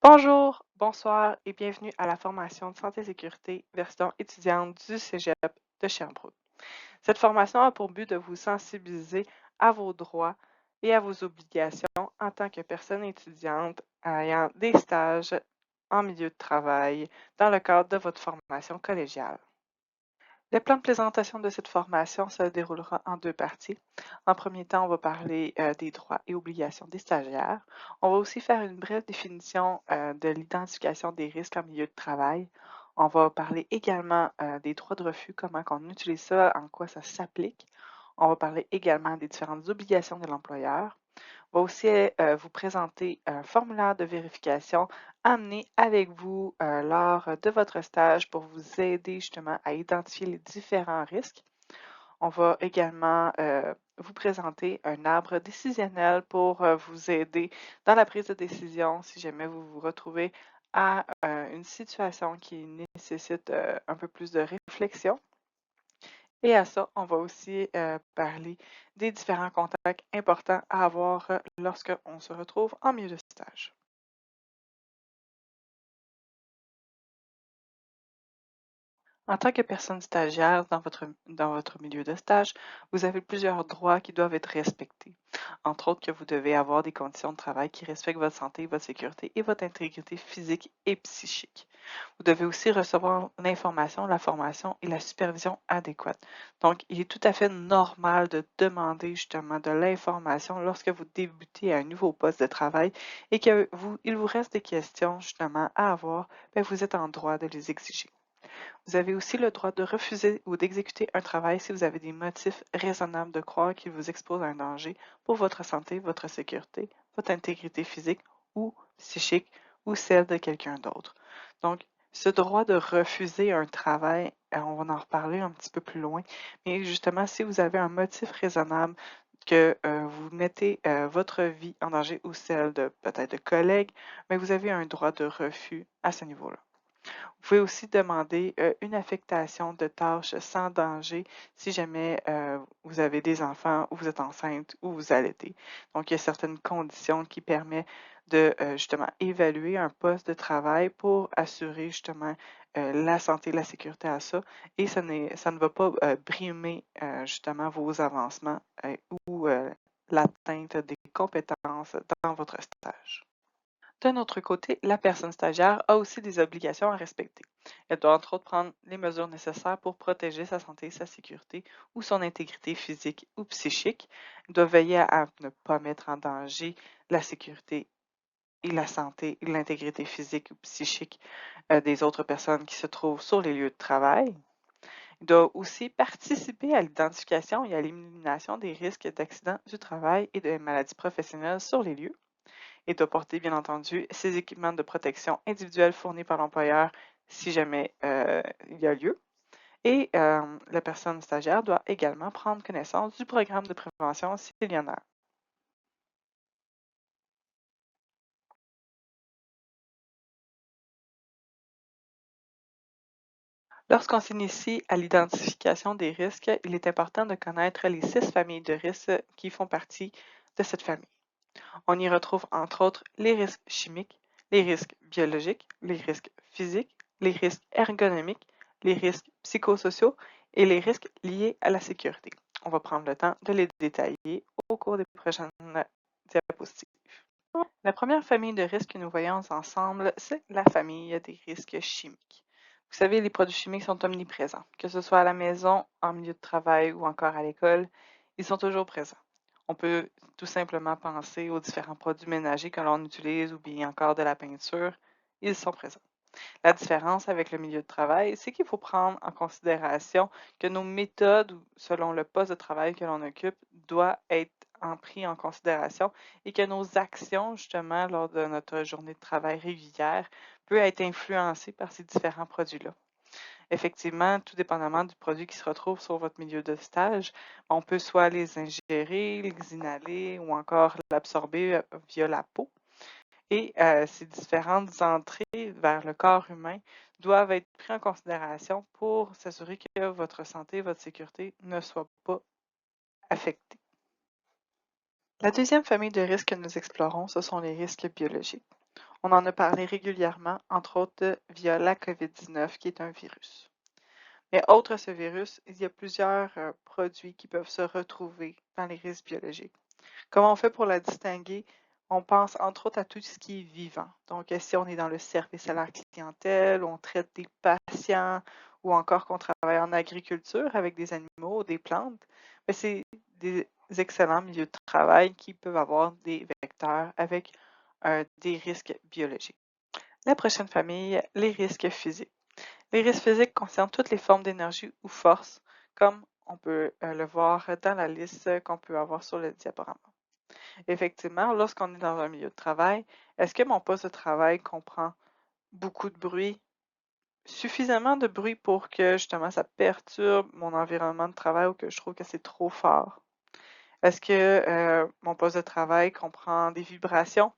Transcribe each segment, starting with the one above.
Bonjour, bonsoir et bienvenue à la formation de santé et sécurité version étudiante du Cégep de Sherbrooke. Cette formation a pour but de vous sensibiliser à vos droits et à vos obligations en tant que personne étudiante ayant des stages en milieu de travail dans le cadre de votre formation collégiale. Le plan de présentation de cette formation se déroulera en deux parties. En premier temps, on va parler des droits et obligations des stagiaires. On va aussi faire une brève définition de l'identification des risques en milieu de travail. On va parler également des droits de refus, comment on utilise ça, en quoi ça s'applique. On va parler également des différentes obligations de l'employeur. On va aussi vous présenter un formulaire de vérification amené avec vous lors de votre stage pour vous aider justement à identifier les différents risques. On va également vous présenter un arbre décisionnel pour vous aider dans la prise de décision si jamais vous vous retrouvez à une situation qui nécessite un peu plus de réflexion. Et à ça, on va aussi parler des différents contacts importants à avoir lorsqu'on se retrouve en milieu de stage. En tant que personne stagiaire dans votre milieu de stage, vous avez plusieurs droits qui doivent être respectés. Entre autres, que vous devez avoir des conditions de travail qui respectent votre santé, votre sécurité et votre intégrité physique et psychique. Vous devez aussi recevoir l'information, la formation et la supervision adéquate. Donc, il est tout à fait normal de demander justement de l'information lorsque vous débutez à un nouveau poste de travail et qu'il vous reste des questions justement à avoir, bien, vous êtes en droit de les exiger. Vous avez aussi le droit de refuser ou d'exécuter un travail si vous avez des motifs raisonnables de croire qu'il vous expose à un danger pour votre santé, votre sécurité, votre intégrité physique ou psychique ou celle de quelqu'un d'autre. Donc, ce droit de refuser un travail, on va en reparler un petit peu plus loin, mais justement, si vous avez un motif raisonnable que vous mettez votre vie en danger ou celle de peut-être de collègues, mais vous avez un droit de refus à ce niveau-là. Vous pouvez aussi demander une affectation de tâches sans danger si jamais vous avez des enfants ou vous êtes enceinte ou vous allaitez. Donc, il y a certaines conditions qui permettent de justement évaluer un poste de travail pour assurer justement la santé et la sécurité à ça. Et ça ne va pas brimer justement vos avancements ou l'atteinte des compétences dans votre stage. D'un autre côté, la personne stagiaire a aussi des obligations à respecter. Elle doit entre autres prendre les mesures nécessaires pour protéger sa santé, sa sécurité ou son intégrité physique ou psychique. Elle doit veiller à ne pas mettre en danger la sécurité et la santé et l'intégrité physique ou psychique des autres personnes qui se trouvent sur les lieux de travail. Elle doit aussi participer à l'identification et à l'élimination des risques d'accidents du travail et de maladies professionnelles sur les lieux et doit porter, bien entendu, ses équipements de protection individuels fournis par l'employeur si jamais il y a lieu. Et la personne stagiaire doit également prendre connaissance du programme de prévention s'il y en a. Lorsqu'on s'initie à l'identification des risques, il est important de connaître les 6 familles de risques qui font partie de cette famille. On y retrouve entre autres les risques chimiques, les risques biologiques, les risques physiques, les risques ergonomiques, les risques psychosociaux et les risques liés à la sécurité. On va prendre le temps de les détailler au cours des prochaines diapositives. La première famille de risques que nous voyons ensemble, c'est la famille des risques chimiques. Vous savez, les produits chimiques sont omniprésents, que ce soit à la maison, en milieu de travail ou encore à l'école, ils sont toujours présents. On peut tout simplement penser aux différents produits ménagers que l'on utilise ou bien encore de la peinture, ils sont présents. La différence avec le milieu de travail, c'est qu'il faut prendre en considération que nos méthodes, selon le poste de travail que l'on occupe, doivent être pris en considération et que nos actions, justement, lors de notre journée de travail régulière, peuvent être influencées par ces différents produits-là. Effectivement, tout dépendamment du produit qui se retrouve sur votre milieu de stage, on peut soit les ingérer, les inhaler ou encore l'absorber via la peau. Et ces différentes entrées vers le corps humain doivent être prises en considération pour s'assurer que votre santé et votre sécurité ne soient pas affectées. La deuxième famille de risques que nous explorons, ce sont les risques biologiques. On en a parlé régulièrement, entre autres via la COVID-19, qui est un virus. Mais autre ce virus, il y a plusieurs produits qui peuvent se retrouver dans les risques biologiques. Comment on fait pour la distinguer? On pense entre autres à tout ce qui est vivant. Donc, si on est dans le service à la clientèle, on traite des patients ou encore qu'on travaille en agriculture avec des animaux ou des plantes, c'est des excellents milieux de travail qui peuvent avoir des vecteurs avec des risques biologiques. La prochaine famille, les risques physiques. Les risques physiques concernent toutes les formes d'énergie ou force, comme on peut le voir dans la liste qu'on peut avoir sur le diaporama. Effectivement, lorsqu'on est dans un milieu de travail, est-ce que mon poste de travail comprend beaucoup de bruit, suffisamment de bruit pour que justement ça perturbe mon environnement de travail ou que je trouve que c'est trop fort? Est-ce que mon poste de travail comprend des vibrations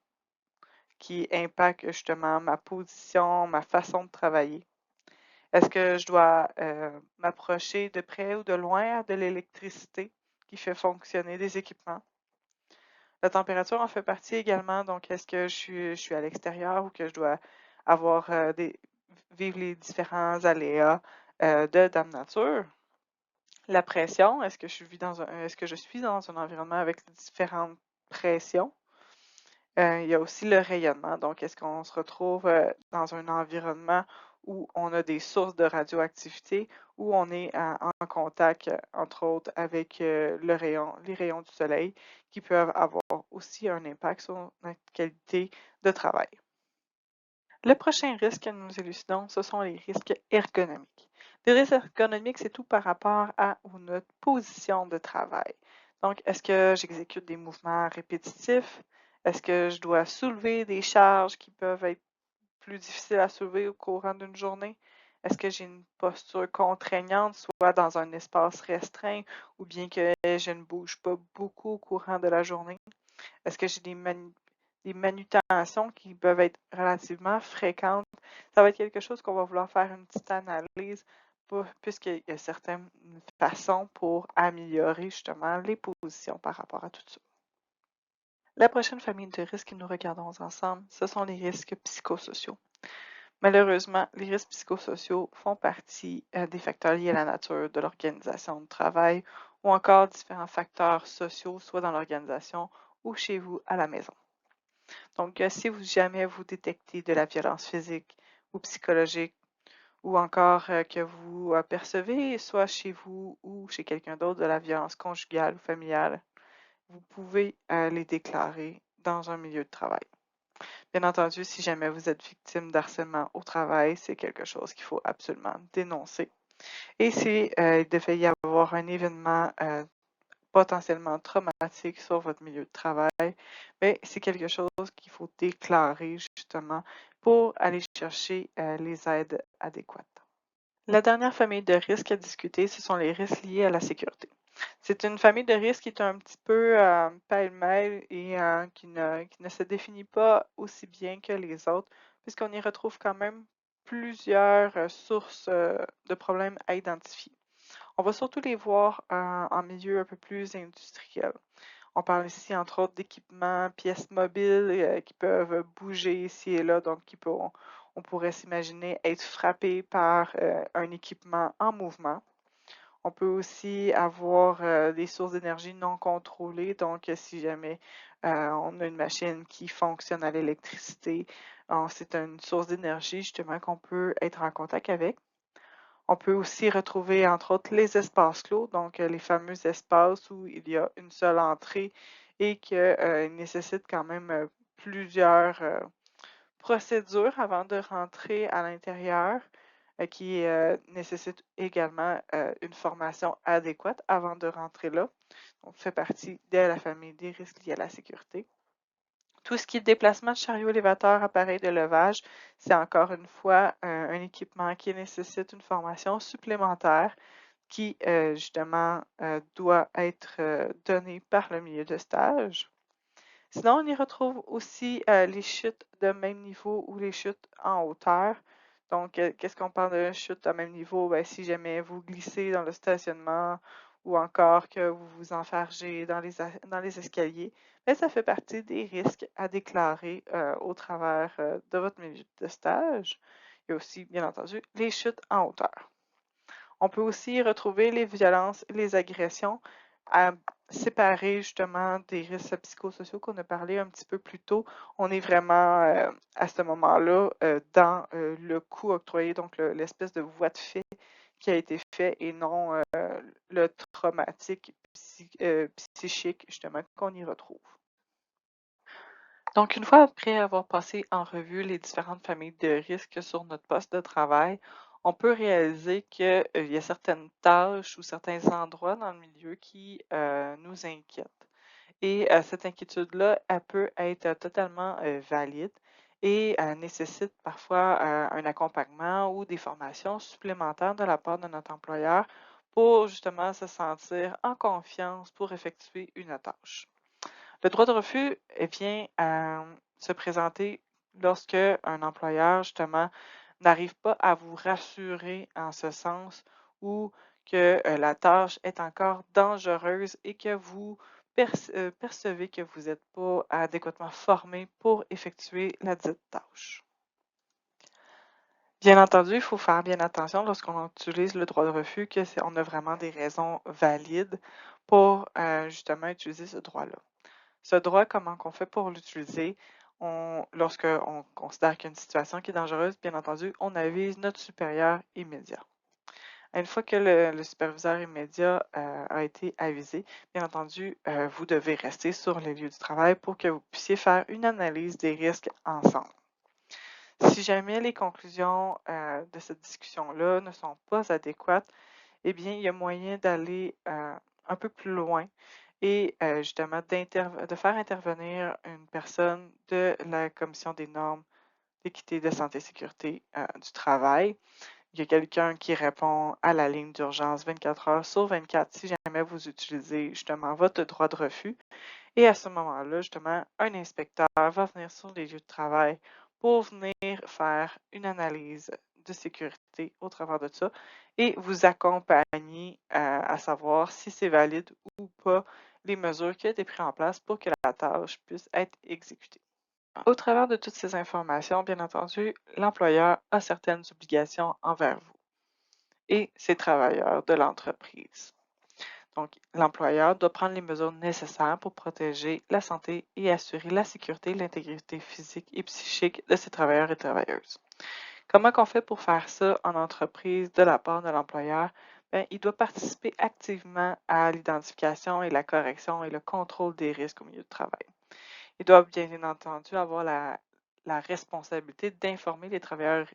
qui impactent justement ma position, ma façon de travailler? Est-ce que je dois m'approcher de près ou de loin de l'électricité qui fait fonctionner des équipements? La température en fait partie également, donc est-ce que je suis à l'extérieur ou que je dois avoir vivre les différents aléas de Dame Nature? La pression, est-ce que je suis dans un environnement avec différentes pressions? Il y a aussi le rayonnement, donc est-ce qu'on se retrouve dans un environnement où on a des sources de radioactivité, où on est en contact, entre autres, avec les rayons du soleil, qui peuvent avoir aussi un impact sur notre qualité de travail. Le prochain risque que nous élucidons, ce sont les risques ergonomiques. Les risques ergonomiques, c'est tout par rapport à notre position de travail. Donc, est-ce que j'exécute des mouvements répétitifs? Est-ce que je dois soulever des charges qui peuvent être plus difficiles à soulever au courant d'une journée? Est-ce que j'ai une posture contraignante, soit dans un espace restreint ou bien que je ne bouge pas beaucoup au courant de la journée? Est-ce que j'ai des manutentions qui peuvent être relativement fréquentes? Ça va être quelque chose qu'on va vouloir faire une petite analyse puisqu'il y a certaines façons pour améliorer justement les positions par rapport à tout ça. La prochaine famille de risques que nous regardons ensemble, ce sont les risques psychosociaux. Malheureusement, les risques psychosociaux font partie des facteurs liés à la nature de l'organisation de travail ou encore différents facteurs sociaux, soit dans l'organisation ou chez vous à la maison. Donc, si jamais vous détectez de la violence physique ou psychologique ou encore que vous percevez, soit chez vous ou chez quelqu'un d'autre, de la violence conjugale ou familiale, vous pouvez les déclarer dans un milieu de travail. Bien entendu, si jamais vous êtes victime d'harcèlement au travail, c'est quelque chose qu'il faut absolument dénoncer. Et si il devait y avoir un événement potentiellement traumatique sur votre milieu de travail, mais c'est quelque chose qu'il faut déclarer justement pour aller chercher les aides adéquates. La dernière famille de risques à discuter, ce sont les risques liés à la sécurité. C'est une famille de risques qui est un petit peu pêle-mêle et qui ne se définit pas aussi bien que les autres, puisqu'on y retrouve quand même plusieurs sources de problèmes à identifier. On va surtout les voir en milieu un peu plus industriel. On parle ici, entre autres, d'équipements, pièces mobiles qui peuvent bouger ici et là, donc on pourrait s'imaginer être frappé par un équipement en mouvement. On peut aussi avoir des sources d'énergie non contrôlées, donc si jamais on a une machine qui fonctionne à l'électricité, c'est une source d'énergie justement qu'on peut être en contact avec. On peut aussi retrouver, entre autres, les espaces clos, donc les fameux espaces où il y a une seule entrée et qu'il nécessite quand même plusieurs procédures avant de rentrer à l'intérieur, qui nécessitent également une formation adéquate avant de rentrer là. On fait partie de la famille des risques liés à la sécurité. Tout ce qui est déplacement de chariot élévateur, appareil de levage, c'est encore une fois un équipement qui nécessite une formation supplémentaire qui, justement, doit être donné par le milieu de stage. Sinon, on y retrouve aussi les chutes de même niveau ou les chutes en hauteur. Donc, qu'est-ce qu'on parle de chute à même niveau? Ben, si jamais vous glissez dans le stationnement ou encore que vous vous enfargez dans les escaliers, mais ça fait partie des risques à déclarer au travers de votre milieu de stage. Il y a aussi, bien entendu, les chutes en hauteur. On peut aussi retrouver les violences et les agressions à séparer justement des risques psychosociaux qu'on a parlé un petit peu plus tôt. On est vraiment à ce moment-là dans le coût octroyé, donc l'espèce de voie de fait qui a été fait et non le traumatique psychique justement qu'on y retrouve. Donc, une fois après avoir passé en revue les différentes familles de risques sur notre poste de travail, on peut réaliser qu'il y a certaines tâches ou certains endroits dans le milieu qui nous inquiètent. Et cette inquiétude-là, elle peut être totalement valide et nécessite parfois un accompagnement ou des formations supplémentaires de la part de notre employeur pour justement se sentir en confiance pour effectuer une tâche. Le droit de refus vient se présenter lorsque un employeur, justement, n'arrive pas à vous rassurer en ce sens ou que la tâche est encore dangereuse et que vous percevez que vous n'êtes pas adéquatement formé pour effectuer la dite tâche. Bien entendu, il faut faire bien attention lorsqu'on utilise le droit de refus qu'on a vraiment des raisons valides pour justement utiliser ce droit-là. Ce droit, comment on fait pour l'utiliser? Lorsqu'on considère qu'il y a une situation qui est dangereuse, bien entendu, on avise notre supérieur immédiat. Une fois que le superviseur immédiat a été avisé, bien entendu, vous devez rester sur les lieux du travail pour que vous puissiez faire une analyse des risques ensemble. Si jamais les conclusions de cette discussion-là ne sont pas adéquates, eh bien, il y a moyen d'aller un peu plus loin et justement de faire intervenir une personne de la Commission des normes d'équité, de santé et sécurité du travail. Il y a quelqu'un qui répond à la ligne d'urgence 24 heures sur 24 si jamais vous utilisez justement votre droit de refus. Et à ce moment-là, justement, un inspecteur va venir sur les lieux de travail pour venir faire une analyse de sécurité au travers de ça et vous accompagner à savoir si c'est valide ou pas les mesures qui ont été prises en place pour que la tâche puisse être exécutée. Au travers de toutes ces informations, bien entendu, l'employeur a certaines obligations envers vous et ses travailleurs de l'entreprise. Donc, l'employeur doit prendre les mesures nécessaires pour protéger la santé et assurer la sécurité et l'intégrité physique et psychique de ses travailleurs et travailleuses. Comment qu'on fait pour faire ça en entreprise de la part de l'employeur? Bien, il doit participer activement à l'identification et la correction et le contrôle des risques au milieu de travail. Il doit bien entendu avoir la responsabilité d'informer les travailleurs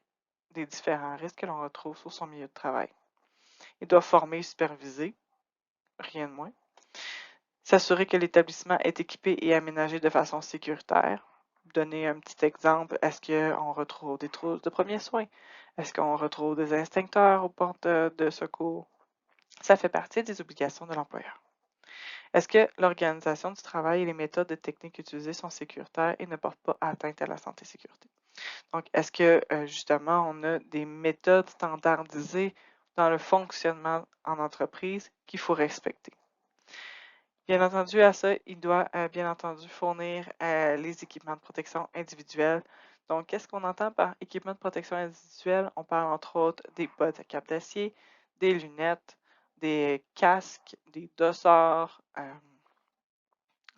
des différents risques que l'on retrouve sur son milieu de travail. Il doit former et superviser, rien de moins. S'assurer que l'établissement est équipé et aménagé de façon sécuritaire. Donner un petit exemple, est-ce qu'on retrouve des trousses de premiers soins? Est-ce qu'on retrouve des extincteurs aux portes de secours? Ça fait partie des obligations de l'employeur. Est-ce que l'organisation du travail et les méthodes et techniques utilisées sont sécuritaires et ne portent pas atteinte à la santé et sécurité? Donc, est-ce que justement, on a des méthodes standardisées dans le fonctionnement en entreprise qu'il faut respecter? Bien entendu, à ça, il doit bien entendu fournir les équipements de protection individuelle. Donc, qu'est-ce qu'on entend par équipement de protection individuelle? On parle entre autres des bottes à cap d'acier, des lunettes, des casques, des dossards,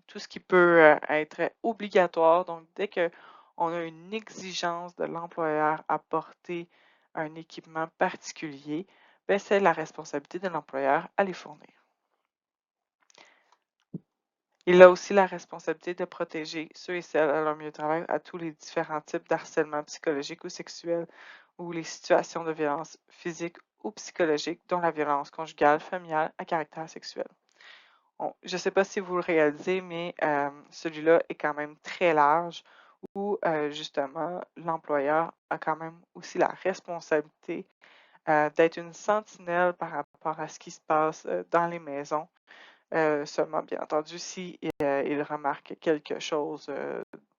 tout ce qui peut être obligatoire. Donc, dès qu'on a une exigence de l'employeur à porter un équipement particulier, ben, c'est la responsabilité de l'employeur à les fournir. Il a aussi la responsabilité de protéger ceux et celles à leur milieu de travail à tous les différents types d'harcèlement psychologique ou sexuel ou les situations de violence physique ou psychologique, dont la violence conjugale, familiale à caractère sexuel. Je ne sais pas si vous le réalisez, mais celui-là est quand même très large où justement l'employeur a quand même aussi la responsabilité d'être une sentinelle par rapport à ce qui se passe dans les maisons. Seulement, bien entendu, si il remarque quelque chose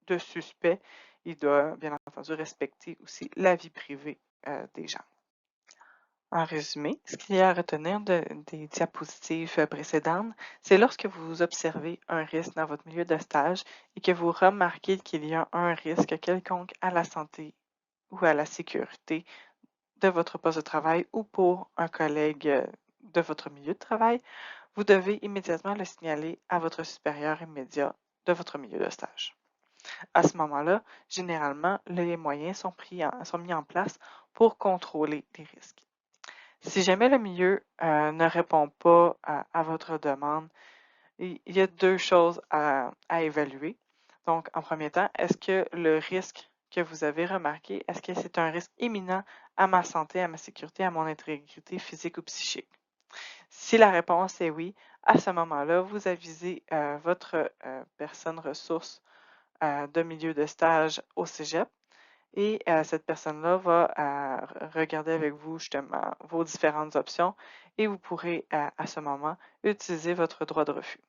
de suspect, il doit bien entendu respecter aussi la vie privée des gens. En résumé, ce qu'il y a à retenir des diapositives précédentes, c'est lorsque vous observez un risque dans votre milieu de stage et que vous remarquez qu'il y a un risque quelconque à la santé ou à la sécurité de votre poste de travail ou pour un collègue de votre milieu de travail, vous devez immédiatement le signaler à votre supérieur immédiat de votre milieu de stage. À ce moment-là, généralement, les moyens sont mis en place pour contrôler les risques. Si jamais le milieu ne répond pas à votre demande, il y a deux choses à évaluer. Donc, en premier temps, est-ce que le risque que vous avez remarqué, est-ce que c'est un risque imminent à ma santé, à ma sécurité, à mon intégrité physique ou psychique? Si la réponse est oui, à ce moment-là, vous avisez votre personne ressource de milieu de stage au cégep et cette personne-là va regarder avec vous justement vos différentes options et vous pourrez à ce moment utiliser votre droit de refus.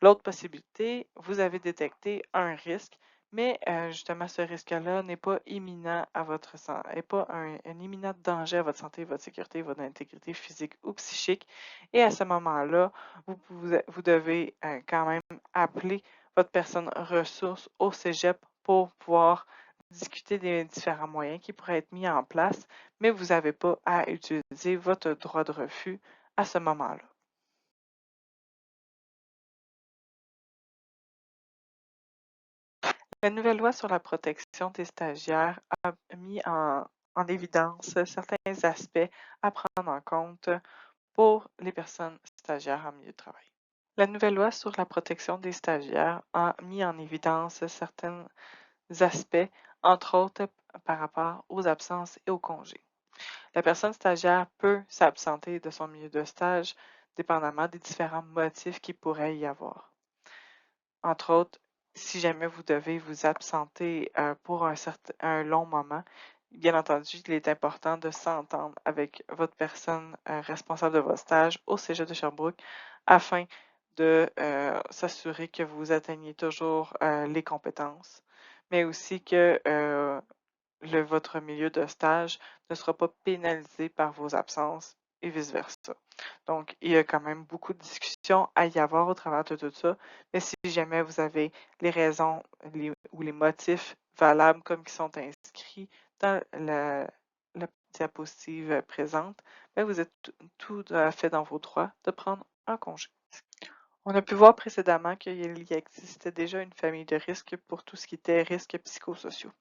L'autre possibilité, vous avez détecté un risque, mais justement ce risque-là n'est pas imminent à votre santé, n'est pas un imminent danger à votre santé, votre sécurité, votre intégrité physique ou psychique. Et à ce moment-là, vous devez quand même appeler votre personne ressource au cégep pour pouvoir discuter des différents moyens qui pourraient être mis en place, mais vous n'avez pas à utiliser votre droit de refus à ce moment-là. La nouvelle loi sur la protection des stagiaires a mis en évidence certains aspects à prendre en compte pour les personnes stagiaires en milieu de travail. La nouvelle loi sur la protection des stagiaires a mis en évidence certains aspects, entre autres par rapport aux absences et aux congés. La personne stagiaire peut s'absenter de son milieu de stage dépendamment des différents motifs qu'il pourrait y avoir. Entre autres, si jamais vous devez vous absenter pour un long moment, bien entendu, il est important de s'entendre avec votre personne responsable de votre stage au Cégep de Sherbrooke afin de s'assurer que vous atteignez toujours les compétences, mais aussi que votre milieu de stage ne sera pas pénalisé par vos absences et vice-versa. Donc, il y a quand même beaucoup de discussions à y avoir au travers de tout ça. Mais si jamais vous avez les raisons ou les motifs valables comme qui sont inscrits dans la diapositive présente, bien, vous êtes tout à fait dans vos droits de prendre un congé. On a pu voir précédemment qu'il y existait déjà une famille de risques pour tout ce qui était risques psychosociaux.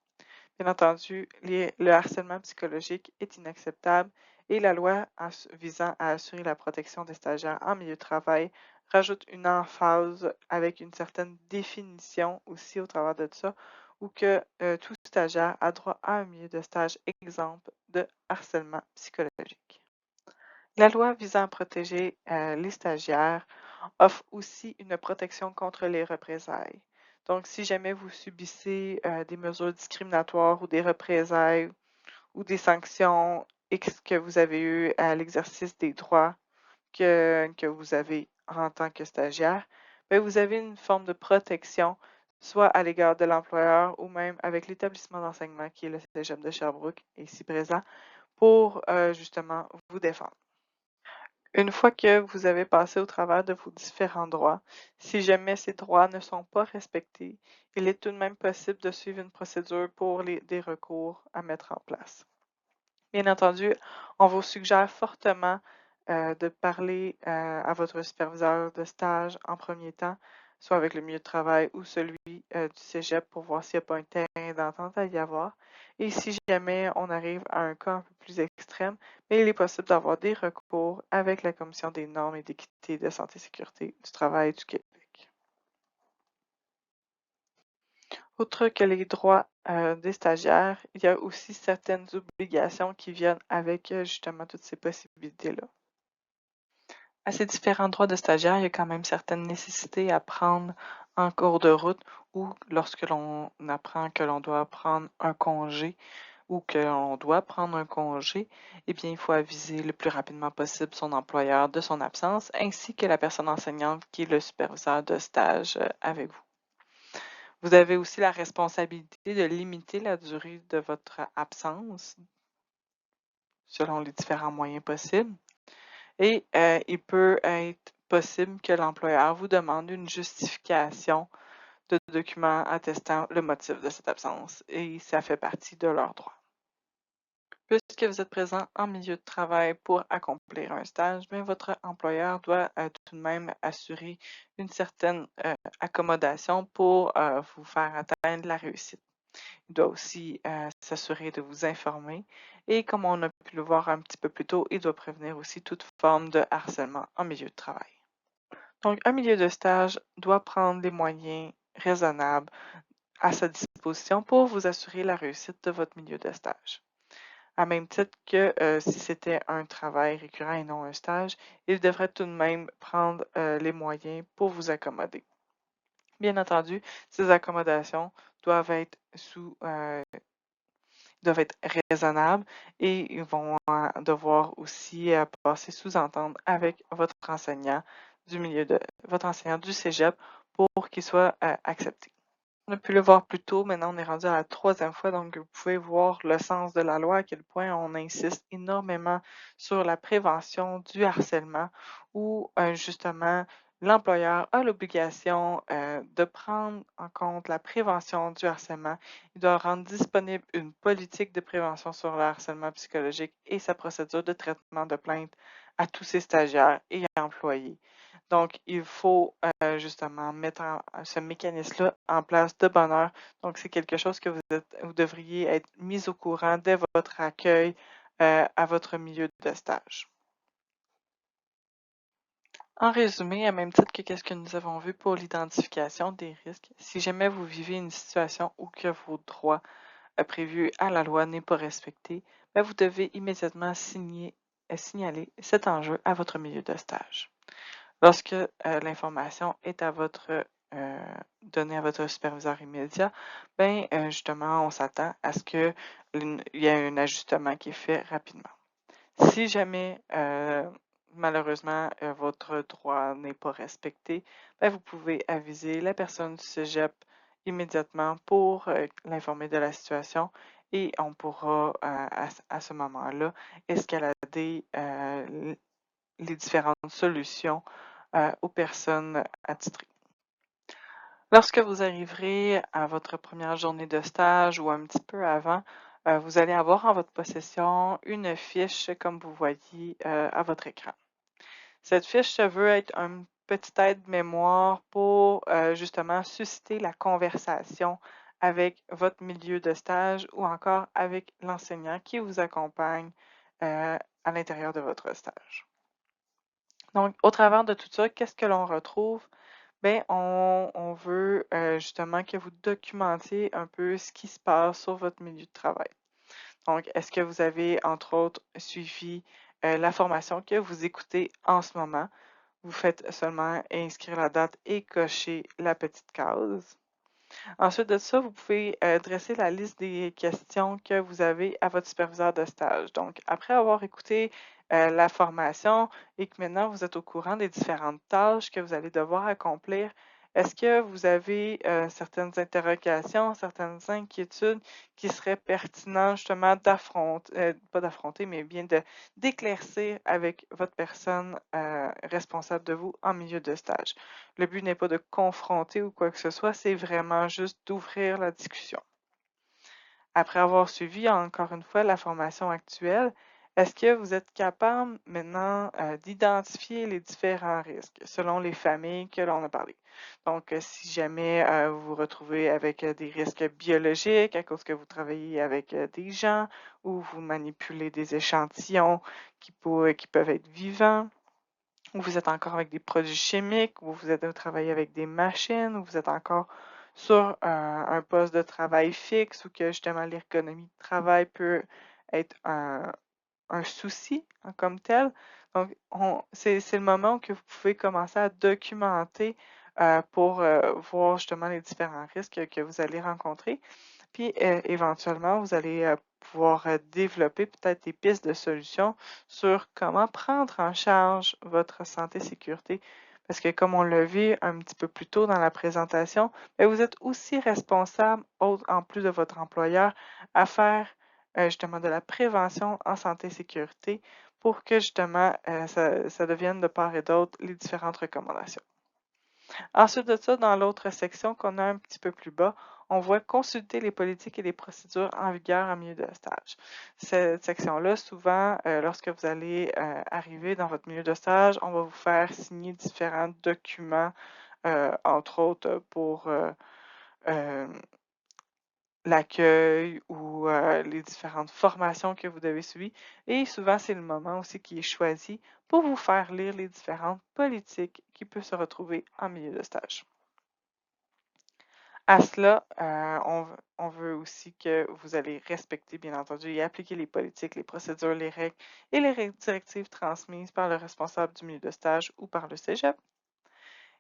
Bien entendu, le harcèlement psychologique est inacceptable et la loi visant à assurer la protection des stagiaires en milieu de travail rajoute une emphase avec une certaine définition aussi au travers de ça, où que tout stagiaire a droit à un milieu de stage exemple de harcèlement psychologique. La loi visant à protéger les stagiaires offre aussi une protection contre les représailles. Donc, si jamais vous subissez des mesures discriminatoires ou des représailles ou des sanctions X que vous avez eues à l'exercice des droits que vous avez en tant que stagiaire, bien, vous avez une forme de protection, soit à l'égard de l'employeur ou même avec l'établissement d'enseignement qui est le Cégep de Sherbrooke, ici présent, pour justement vous défendre. Une fois que vous avez passé au travers de vos différents droits, si jamais ces droits ne sont pas respectés, il est tout de même possible de suivre une procédure pour des recours à mettre en place. Bien entendu, on vous suggère fortement de parler à votre superviseur de stage en premier temps, soit avec le milieu de travail ou celui du cégep pour voir s'il n'y a pas un terrain d'entente à y avoir. Et si jamais on arrive à un cas un peu plus extrême, mais il est possible d'avoir des recours avec la Commission des normes et d'équité de santé et sécurité du travail du Québec. Outre que les droits des stagiaires, il y a aussi certaines obligations qui viennent avec justement toutes ces possibilités-là. À ces différents droits de stagiaire, il y a quand même certaines nécessités à prendre en cours de route ou lorsque l'on apprend que l'on doit prendre un congé ou que l'on doit prendre un congé, eh bien, il faut aviser le plus rapidement possible son employeur de son absence ainsi que la personne enseignante qui est le superviseur de stage avec vous. Vous avez aussi la responsabilité de limiter la durée de votre absence selon les différents moyens possibles. Et il peut être possible que l'employeur vous demande une justification de documents attestant le motif de cette absence et ça fait partie de leurs droits. Puisque vous êtes présent en milieu de travail pour accomplir un stage, bien, votre employeur doit tout de même assurer une certaine accommodation pour vous faire atteindre la réussite. Il doit aussi s'assurer de vous informer et comme on a pu le voir un petit peu plus tôt, il doit prévenir aussi toute forme de harcèlement en milieu de travail. Donc, un milieu de stage doit prendre les moyens raisonnables à sa disposition pour vous assurer la réussite de votre milieu de stage. À même titre que si c'était un travail récurrent et non un stage, il devrait tout de même prendre les moyens pour vous accommoder. Bien entendu, ces accommodations doivent être doivent être raisonnables et ils vont devoir aussi passer sous-entendre avec votre enseignant votre enseignant du cégep pour qu'il soit accepté. On a pu le voir plus tôt, maintenant on est rendu à la troisième fois, donc vous pouvez voir le sens de la loi, à quel point on insiste énormément sur la prévention du harcèlement, où justement l'employeur a l'obligation de prendre en compte la prévention du harcèlement. Il doit rendre disponible une politique de prévention sur le harcèlement psychologique et sa procédure de traitement de plainte à tous ses stagiaires et employés. Donc, il faut justement mettre ce mécanisme-là en place de bonne heure. Donc, c'est quelque chose que vous devriez être mis au courant dès votre accueil à votre milieu de stage. En résumé, à même titre que ce que nous avons vu pour l'identification des risques, si jamais vous vivez une situation où que vos droits prévus à la loi n'est pas respecté, bien, vous devez immédiatement signaler cet enjeu à votre milieu de stage. Lorsque l'information est donnée à votre superviseur immédiat, ben, justement, on s'attend à ce qu'il y ait un ajustement qui est fait rapidement. Si jamais, malheureusement, votre droit n'est pas respecté, ben, vous pouvez aviser la personne du cégep immédiatement pour l'informer de la situation et on pourra, à ce moment-là, escalader les différentes solutions aux personnes attitrées. Lorsque vous arriverez à votre première journée de stage ou un petit peu avant, vous allez avoir en votre possession une fiche comme vous voyez à votre écran. Cette fiche se veut être une petite aide-mémoire pour justement susciter la conversation avec votre milieu de stage ou encore avec l'enseignant qui vous accompagne à l'intérieur de votre stage. Donc, au travers de tout ça, qu'est-ce que l'on retrouve? Bien, on veut justement que vous documentiez un peu ce qui se passe sur votre milieu de travail. Donc, est-ce que vous avez, entre autres, suivi la formation que vous écoutez en ce moment? Vous faites seulement inscrire la date et cocher la petite case. Ensuite de ça, vous pouvez dresser la liste des questions que vous avez à votre superviseur de stage. Donc, après avoir écouté la formation et que maintenant vous êtes au courant des différentes tâches que vous allez devoir accomplir, est-ce que vous avez certaines interrogations, certaines inquiétudes qui seraient pertinentes justement d'affronter, pas d'affronter, mais bien d'éclaircir avec votre personne responsable de vous en milieu de stage? Le but n'est pas de confronter ou quoi que ce soit, c'est vraiment juste d'ouvrir la discussion. Après avoir suivi encore une fois la formation actuelle, est-ce que vous êtes capable maintenant d'identifier les différents risques selon les familles que l'on a parlé? Donc, si jamais vous vous retrouvez avec des risques biologiques à cause que vous travaillez avec des gens ou vous manipulez des échantillons qui peuvent être vivants, ou vous êtes encore avec des produits chimiques, ou vous êtes travailler avec des machines, ou vous êtes encore sur un poste de travail fixe, ou que justement l'ergonomie de travail peut être un souci comme tel. Donc, c'est le moment que vous pouvez commencer à documenter pour voir justement les différents risques que vous allez rencontrer. Puis éventuellement, vous allez pouvoir développer peut-être des pistes de solutions sur comment prendre en charge votre santé et sécurité. Parce que comme on l'a vu un petit peu plus tôt dans la présentation, bien, vous êtes aussi responsable, en plus de votre employeur, à faire justement de la prévention en santé et sécurité pour que justement ça devienne de part et d'autre les différentes recommandations. Ensuite de ça, dans l'autre section qu'on a un petit peu plus bas, on voit consulter les politiques et les procédures en vigueur en milieu de stage. Cette section-là, souvent, lorsque vous allez arriver dans votre milieu de stage, on va vous faire signer différents documents, entre autres pour l'accueil ou les différentes formations que vous devez suivre. Et souvent, c'est le moment aussi qui est choisi pour vous faire lire les différentes politiques qui peuvent se retrouver en milieu de stage. À cela, on veut aussi que vous allez respecter, bien entendu, et appliquer les politiques, les procédures, les règles et les directives transmises par le responsable du milieu de stage ou par le cégep.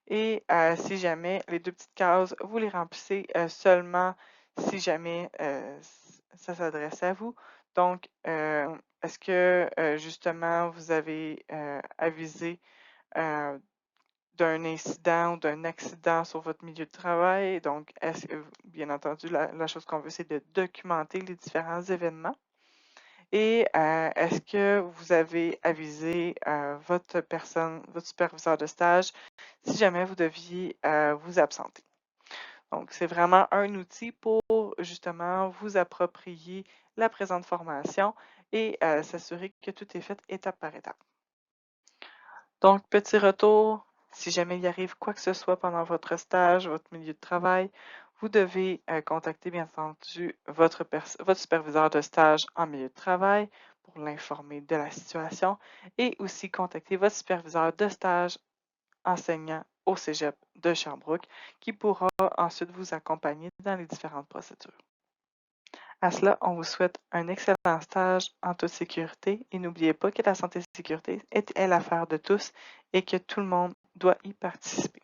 Et si jamais les deux petites cases, vous les remplissez seulement si jamais ça s'adresse à vous. Donc, est-ce que justement vous avez avisé d'un incident ou d'un accident sur votre milieu de travail? Donc, bien entendu, la chose qu'on veut, c'est de documenter les différents événements. Et est-ce que vous avez avisé votre superviseur de stage si jamais vous deviez vous absenter? Donc, c'est vraiment un outil pour justement vous approprier la présente formation et s'assurer que tout est fait étape par étape. Donc, petit retour, si jamais il arrive quoi que ce soit pendant votre stage, votre milieu de travail, vous devez contacter bien entendu votre superviseur de stage en milieu de travail pour l'informer de la situation et aussi contacter votre superviseur de stage enseignant au Cégep de Sherbrooke qui pourra ensuite vous accompagner dans les différentes procédures. À cela, on vous souhaite un excellent stage en toute sécurité et n'oubliez pas que la santé et la sécurité est l'affaire de tous et que tout le monde doit y participer.